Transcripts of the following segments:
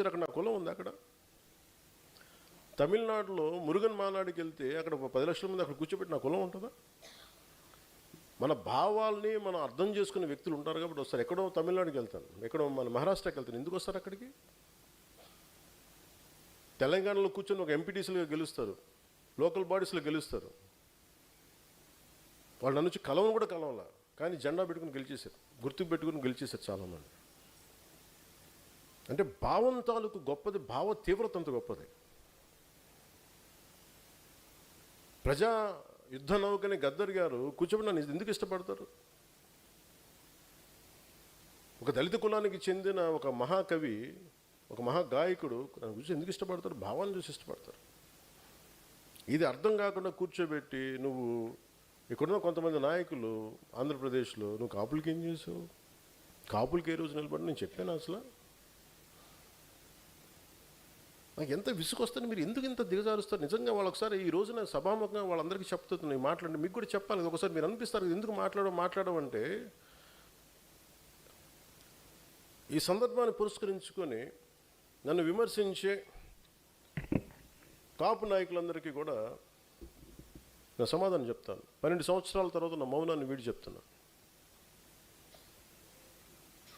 అక్కడ నా కులం ఉంది. అక్కడ తమిళనాడులో మురుగన్ మానాడికి వెళ్తే అక్కడ 10 లక్షల మంది అక్కడ కూర్చోబెట్టి నా కులం ఉంటుందా? మన భావాల్ని మనం అర్థం చేసుకునే వ్యక్తులు ఉంటారు కాబట్టి వస్తారు. ఎక్కడో తమిళనాడుకి వెళ్తాను, ఎక్కడో మన మహారాష్ట్రకి వెళ్తాను. ఎందుకు వస్తారు అక్కడికి? తెలంగాణలో కూర్చొని ఒక ఎంపీటీసీలుగా గెలుస్తారు, లోకల్ బాడీస్లో గెలుస్తారు. వాళ్ళు నన్ను వచ్చి కలవను కూడా కలవాల, కానీ జెండా పెట్టుకుని గెలిచేశారు, గుర్తుకు పెట్టుకుని గెలిచేశారు చాలామంది. అంటే భావం తాలూకు గొప్పది, భావ తీవ్రత అంత గొప్పది. ప్రజా యుద్ధ నౌకని గద్దర్ గారు కూర్చోబెట్టి నన్ను ఎందుకు ఇష్టపడతారు? ఒక దళిత కులానికి చెందిన ఒక మహాకవి, ఒక మహాగాయకుడు నన్ను చూసి ఎందుకు ఇష్టపడతారు? భావాన్ని చూసి ఇష్టపడతారు. ఇది అర్థం కాకుండా కూర్చోబెట్టి నువ్వు ఇక్కడున్న కొంతమంది నాయకులు ఆంధ్రప్రదేశ్లో నువ్వు కాపులకి ఏం చేసావు, కాపులకి ఏ రోజు నిలబడి నేను చెప్పాను అసలు? నాకు ఎంత విసుకొస్తుంది. మీరు ఎందుకు ఇంత దిగజారుస్తారు? నిజంగా వాళ్ళు ఒకసారి ఈ రోజున సభాముఖంగా వాళ్ళందరికీ చెప్తున్నాయి, మాట్లాడండి. మీకు కూడా చెప్పాలి. ఒకసారి మీరు అనిపిస్తారు ఎందుకు మాట్లాడమంటే, ఈ సందర్భాన్ని పురస్కరించుకొని నన్ను విమర్శించే కాపు నాయకులందరికీ కూడా నా సమాధానం చెప్తాను. 12 సంవత్సరాల తర్వాత నా మౌనాన్ని వీడి చెప్తున్నా.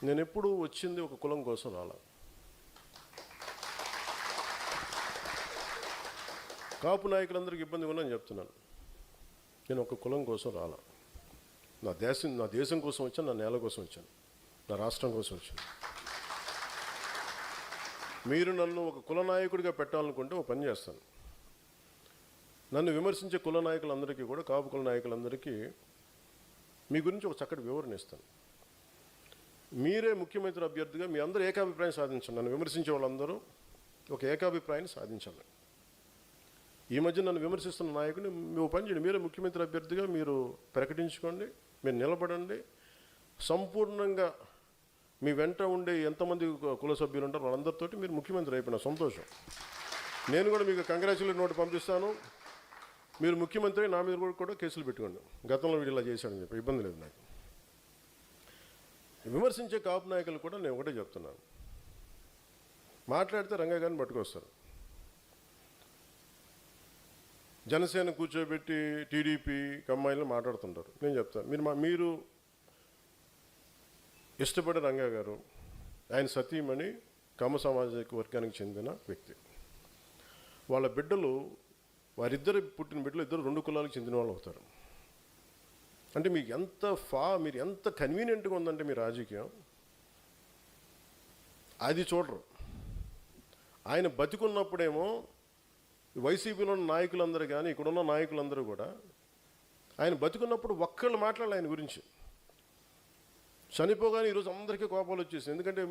నేను ఎప్పుడు వచ్చింది ఒక కులం కోసం రాలా. కాపు నాయకులందరికీ ఇబ్బంది ఉందని చెప్తున్నాను. నేను ఒక కులం కోసం రాలా. నా దేశం కోసం వచ్చాను, నా నేల కోసం వచ్చాను, నా రాష్ట్రం కోసం వచ్చాను. మీరు నన్ను ఒక కుల నాయకుడిగా పెట్టాలనుకుంటే ఒక పని చేస్తాను. నన్ను విమర్శించే కుల నాయకులందరికీ కూడా, కాపు కుల నాయకులందరికీ మీ గురించి ఒక చక్కటి వివరణ ఇస్తాను. మీరే ముఖ్యమంత్రి అభ్యర్థిగా మీ అందరూ ఏకాభిప్రాయం సాధించండి. నన్ను విమర్శించే వాళ్ళందరూ ఒక ఏకాభిప్రాయాన్ని సాధించాలి. ఈ మధ్య నన్ను విమర్శిస్తున్న నాయకుని మీరు పని చేయండి, మీరే ముఖ్యమంత్రి అభ్యర్థిగా మీరు ప్రకటించుకోండి, మీరు నిలబడండి. సంపూర్ణంగా మీ వెంట ఉండే ఎంతమంది కుల సభ్యులు ఉంటారో వాళ్ళందరితో మీరు ముఖ్యమంత్రి అయిపోయిన సంతోషం. నేను కూడా మీకు కంగ్రాచులేట్ నోట్ పంపిస్తాను. మీరు ముఖ్యమంత్రి నా మీద కూడా కేసులు పెట్టుకోండి, గతంలో వీడు ఇలా చేశాడని చెప్పి. ఇబ్బంది లేదు నాకు. విమర్శించే కాపు నాయకులు కూడా నేను ఒకటే చెప్తున్నాను, మాట్లాడితే రంగా గారిని పట్టుకొస్తారు. జనసేన కూర్చోబెట్టి టీడీపీ కమ్మాయిలు మాట్లాడుతుంటారు. నేను చెప్తాను, మీరు ఇష్టపడే రంగా గారు, ఆయన సతీమణి కమ్మ సామాజిక వర్గానికి చెందిన వ్యక్తి. వాళ్ళ బిడ్డలు, వారిద్దరు పుట్టిన బిడ్డలు ఇద్దరు 2 కులాలకు చెందిన వాళ్ళు అవుతారు. అంటే మీరు ఎంత కన్వీనియంట్గా ఉందంటే మీ రాజకీయం, అది చూడరు. ఆయన బతికున్నప్పుడేమో వైసీపీలో ఉన్న నాయకులందరూ కానీ, ఇక్కడున్న నాయకులందరూ కూడా ఆయన బతికున్నప్పుడు ఒక్కళ్ళు మాట్లాడాలి ఆయన గురించి. చనిపోగానే ఈరోజు అందరికీ కోపాలు వచ్చేసింది. ఎందుకంటే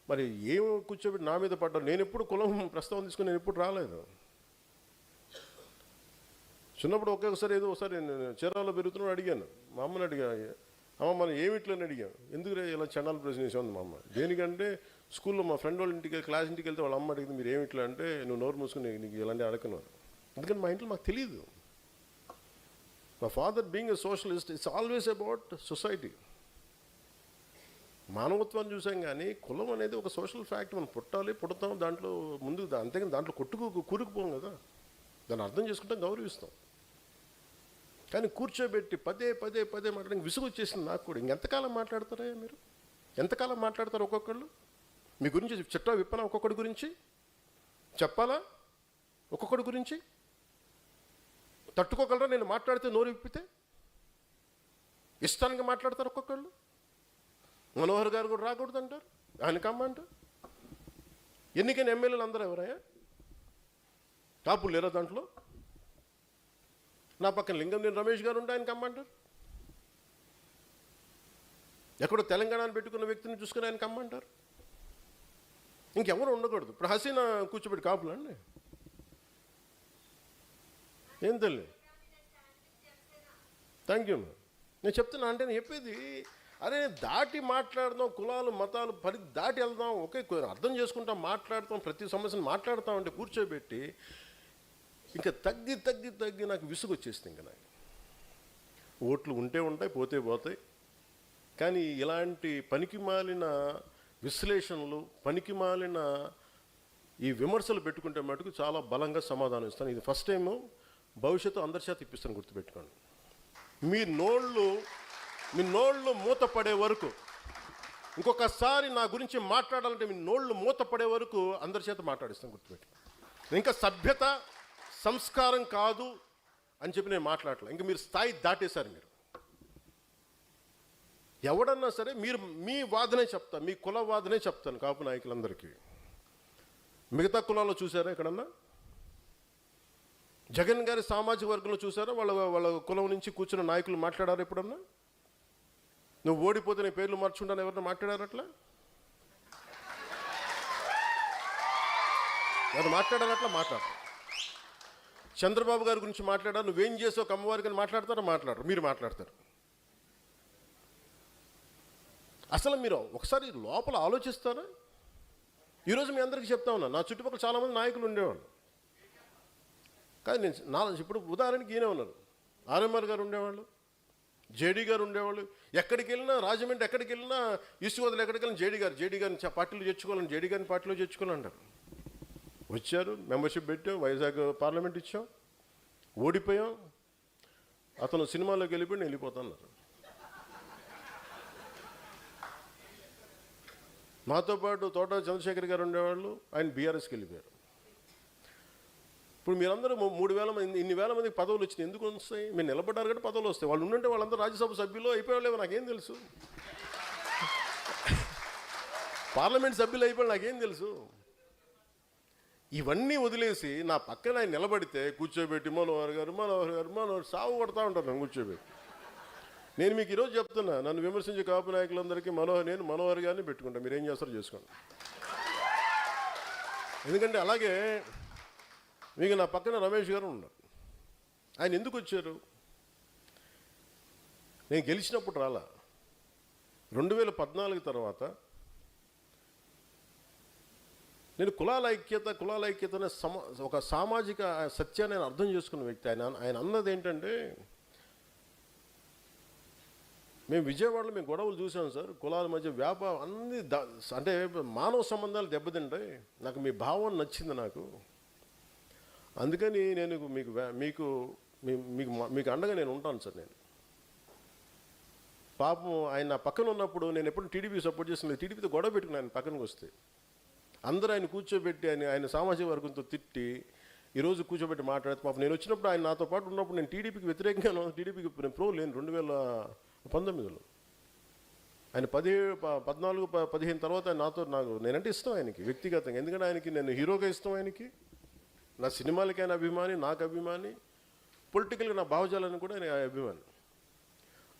మరి ఏం కూర్చోబెట్టి నా మీద పడ్డారు. నేను ఎప్పుడు కులం ప్రస్తావన తీసుకుని నేను ఎప్పుడు రాలేదు. చిన్నప్పుడు ఒకసారి నేను చీరాల్లో పెరుగుతున్నాడు, అడిగాను మా అమ్మని, అమ్మ మనం ఏమిట్లని అడిగాను. ఎందుకు ఇలా చండాల ప్రశ్న వేసాను మా అమ్మ. దేనికంటే స్కూల్లో మా ఫ్రెండ్ వాళ్ళ ఇంటికి క్లాస్ ఇంటికి వెళ్తే వాళ్ళ అమ్మ అడిగింది, మీరు ఏమిట్లా అంటే, నువ్వు నోరు మూసుకుని నీకు ఇలాంటి అడగను. ఎందుకంటే మా ఇంట్లో మాకు తెలియదు. మా father being a socialist, it's always about society. మానవత్వాన్ని చూసాం కానీ కులం అనేది ఒక సోషల్ ఫ్యాక్ట్. మనం పుడతాం దాంట్లో ముందుకు, అంతేగాని దాంట్లో కూరుకుపోం కదా. దాన్ని అర్థం చేసుకుంటాం, గౌరవిస్తాం. కానీ కూర్చోబెట్టి పదే మాట్లాడడానికి విసుగు వచ్చేసింది నాకు కూడా. ఇంకెంతకాలం మాట్లాడతారా మీరు? ఎంతకాలం మాట్లాడతారు ఒక్కొక్కళ్ళు? మీ గురించి చిట్టా విప్పనా? ఒక్కొక్కడి గురించి చెప్పాలా? ఒక్కొక్కడి గురించి తట్టుకోగలరా? నేను మాట్లాడితే నోరు విప్పితే ఇష్టానికి మాట్లాడతారు ఒక్కొక్కళ్ళు. మనోహర్ గారు కూడా రాకూడదు అంటారు, ఆయన కమ్మంటారు. ఎన్నికైన ఎమ్మెల్యేలు అందరూ ఎవరయ్యా? కాపులు లేరా దాంట్లో? నా పక్కన లింగంనేని రమేష్ గారు ఉంటే ఆయన కమ్మంటారు. ఎక్కడో తెలంగాణను పెట్టుకున్న వ్యక్తిని చూసుకుని ఆయన కమ్మంటారు. ఇంకెవరు ఉండకూడదు. ఇప్పుడు హసీనా కూర్చోబెట్టి కాపులండి, ఏం తెలియదు. Thank you. నేను చెప్తున్నా అంటే నేను చెప్పేది, అరే దాటి మాట్లాడదాం, కులాలు మతాలు దాటి వెళ్దాం, ఒకే అర్థం చేసుకుంటాం, మాట్లాడతాం, ప్రతి సమస్యను మాట్లాడతాం. అంటే కూర్చోబెట్టి ఇంకా తగ్గి నాకు విసుగు వచ్చేస్తుంది. ఇంకా నాకు ఓట్లు ఉంటే ఉంటాయి, పోతే పోతాయి. కానీ ఇలాంటి పనికిమాలిన విశ్లేషణలు, పనికిమాలిన ఈ విమర్శలు పెట్టుకుంటే మటుకు చాలా బలంగా సమాధానం ఇస్తాను. ఇది ఫస్ట్ టైము, భవిష్యత్తు అందరి చేత ఇప్పిస్తాను, గుర్తుపెట్టుకోండి. మీ నోళ్ళు మూతపడే వరకు, ఇంకొకసారి నా గురించి మాట్లాడాలంటే మీ నోళ్ళు మూతపడే వరకు అందరి చేత మాట్లాడిస్తాను, గుర్తుపెట్టుకోండి. ఇంకా సభ్యత సంస్కారం కాదు అని చెప్పి నేను మాట్లాడలే. ఇంకా మీరు స్థాయి దాటేశారు. మీరు ఎవడన్నా సరే మీరు మీ వాదనే చెప్తా, మీ కుల వాదనే చెప్తాను కాపు నాయకులందరికీ. మిగతా కులాల్లో చూసారా ఎక్కడన్నా? జగన్ గారి సామాజిక వర్గంలో చూసారా వాళ్ళ కులం నుంచి కూర్చున్న నాయకులు మాట్లాడారు ఎప్పుడన్నా? నువ్వు ఓడిపోతే నీ పేర్లు మార్చుకుంటాను ఎవరన్నా మాట్లాడారు అట్లా? ఎవరు మాట్లాడారు? మాట్లాడరు. చంద్రబాబు గారి గురించి మాట్లాడారు, నువ్వేం చేసావు అమ్మవారికి అని మాట్లాడరు, మీరు మాట్లాడతారు. అసలు మీరు ఒకసారి లోపల ఆలోచిస్తారా? ఈరోజు మీ అందరికీ చెప్తా ఉన్నా, నా చుట్టుపక్కల చాలామంది నాయకులు ఉండేవాళ్ళు. కానీ నేను ఇప్పుడు ఉదాహరణకి ఈయనే ఉన్నారు, ఆర్ఎంఆర్ గారు ఉండేవాళ్ళు, జేడీ గారు ఉండేవాళ్ళు. ఎక్కడికి వెళ్ళినా, రాజమండ్రి ఎక్కడికి వెళ్ళినా, ఈస్ట్ గోదావరి ఎక్కడికి వెళ్ళినా జేడీ గారిని పార్టీలో చేర్చుకోవాలని, జేడీ గారిని పార్టీలో చేర్చుకోవాలంటారు. వచ్చారు, మెంబర్షిప్ పెట్టాం, వైజాగ్ పార్లమెంట్ ఇచ్చాం, ఓడిపోయాం. అతను సినిమాలోకి వెళ్ళిపోయి నేను వెళ్ళిపోతాన్నారు. మాతో పాటు తోట చంద్రశేఖర్ గారు ఉండేవాళ్ళు, ఆయన బీఆర్ఎస్కి వెళ్ళిపోయారు. ఇప్పుడు మీరందరూ 3,000 మంది, ఇన్ని వేల మందికి పదవులు వచ్చినాయి. ఎందుకు వస్తాయి? మీరు నిలబడ్డారు కాబట్టి పదవులు వస్తాయి. వాళ్ళు ఉండంటే వాళ్ళందరూ రాజ్యసభ సభ్యులు అయిపోయాలేమో నాకేం తెలుసు, పార్లమెంట్ సభ్యులు అయిపోయి నాకేం తెలుసు. ఇవన్నీ వదిలేసి నా పక్కన ఆయన నిలబడితే కూర్చోబెట్టి మనోహర్ గారు సాగు కొడతా ఉంటారు నన్ను కూర్చోబెట్టి. నేను మీకు ఈరోజు చెప్తున్నా, నన్ను విమర్శించే కాపు నాయకులందరికీ నేను మనోహర్ గారిని పెట్టుకుంటా, మీరు ఏం చేస్తారో చేసుకోండి. ఎందుకంటే అలాగే మీకు నా పక్కన రమేష్ గారు ఉన్నారు. ఆయన ఎందుకు వచ్చారు? నేను గెలిచినప్పుడు రాలా. 2014 తర్వాత నేను కులాల ఐక్యత అనే ఒక సామాజిక సత్యాన్ని నేను అర్థం చేసుకున్న వ్యక్తి. ఆయన అన్నది ఏంటంటే, మేము విజయవాడలో మేము గొడవలు చూసాం సార్, కులాల మధ్య వ్యాపారం అన్ని అంటే మానవ సంబంధాలు దెబ్బతింటాయి. నాకు మీ భావం నచ్చింది నాకు, అందుకని నేను మీకు అండగా నేను ఉంటాను సార్. నేను పాపం ఆయన నా పక్కన ఉన్నప్పుడు నేను ఎప్పుడు టీడీపీ సపోర్ట్ చేసిన, టీడీపీతో గొడవ పెట్టుకుని ఆయన పక్కనకి వస్తే అందరూ ఆయన కూర్చోబెట్టి ఆయన సామాజిక వర్గంతో తిట్టి ఈరోజు కూర్చోబెట్టి మాట్లాడితే, పాపం నేను వచ్చినప్పుడు ఆయన నాతో పాటు ఉన్నప్పుడు నేను టీడీపీకి వ్యతిరేకంగా, టీడీపీకి నేను ప్రో లేను. 2019లో ఆయన 14-15 తర్వాత నేనంటే ఇష్టం ఆయనకి వ్యక్తిగతంగా. ఎందుకంటే ఆయనకి నేను హీరోగా ఇష్టం, ఆయనకి నా సినిమాలకి ఆయన అభిమాని, నాకు అభిమాని, పొలిటికల్గా నా భావజాలని కూడా ఆయన అభిమాని.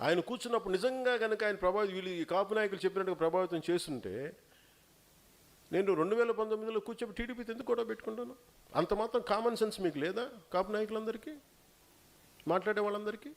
ఆయన కూర్చున్నప్పుడు నిజంగా కనుక ఆయన వీళ్ళు ఈ కాపు నాయకులు చెప్పినట్టుగా ప్రభావితం చేస్తుంటే నేను 2019లో కూర్చొని టీడీపీతో ఎందుకు కూడా పెట్టుకుంటాను? అంత మాత్రం కామన్ సెన్స్ మీకు లేదా? కాపు నాయకులందరికీ, మాట్లాడే వాళ్ళందరికీ.